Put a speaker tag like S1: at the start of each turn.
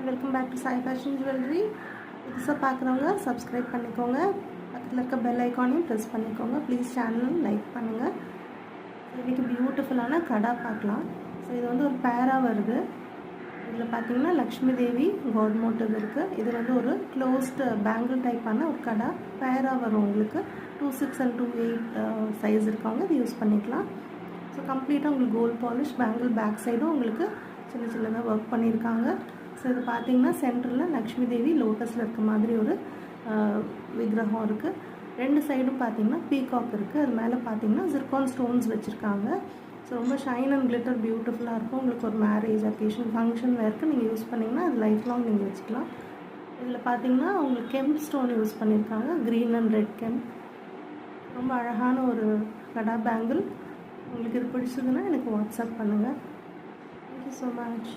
S1: Welcome back to Sai fashion jewellery. புதுசாக பார்க்குறவங்க subscribe பண்ணிக்கோங்க, பக்கத்தில் இருக்க பெல் ஐக்கானையும் ப்ரெஸ் பண்ணிக்கோங்க. ப்ளீஸ் சேனலும் லைக் பண்ணுங்கள். இன்றைக்கி பியூட்டிஃபுல்லான கடா பார்க்கலாம். ஸோ இது வந்து ஒரு பேராக வருது. இதில் பார்த்தீங்கன்னா லக்ஷ்மி தேவி காட் மோட்டிவ் இருக்குது. இது வந்து ஒரு க்ளோஸ்டு பேங்கிள் டைப்பான ஒரு கடா பேராக வரும். உங்களுக்கு 2/6 and 2/8 சைஸ் இருக்கவங்க இது யூஸ் பண்ணிக்கலாம். ஸோ கம்ப்ளீட்டாக உங்களுக்கு கோல்ட் பாலிஷ் பேங்கிள் பேக் சைடும் உங்களுக்கு சின்ன சின்னதாக ஒர்க் பண்ணியிருக்காங்க. ஸோ இது பார்த்திங்கன்னா சென்டரில் லக்ஷ்மி தேவி லோட்டஸில் இருக்க மாதிரி ஒரு விக்கிரகம் இருக்குது. ரெண்டு சைடும் பார்த்திங்கன்னா பீகாக் இருக்குது. அது மேலே பார்த்திங்கன்னா ஜிர்கான் ஸ்டோன்ஸ் வச்சுருக்காங்க. ஸோ ரொம்ப ஷைன் அண்ட் கிளிட்டர் பியூட்டிஃபுல்லாக இருக்கும். உங்களுக்கு ஒரு மேரேஜ் அக்கேஷன் ஃபங்க்ஷன் வேர்க்கு நீங்கள் யூஸ் பண்ணிங்கன்னா அது லைஃப் லாங் நீங்கள் வச்சுக்கலாம். இதில் பார்த்திங்கன்னா உங்களுக்கு கெம்ப் ஸ்டோன் யூஸ் பண்ணியிருக்காங்க, க்ரீன் அண்ட் ரெட் கெம்ப். ரொம்ப அழகான ஒரு கடா பேங்கிள். உங்களுக்கு இது பிடிச்சதுன்னா எனக்கு வாட்ஸ்அப் பண்ணுங்கள். Thank you so much.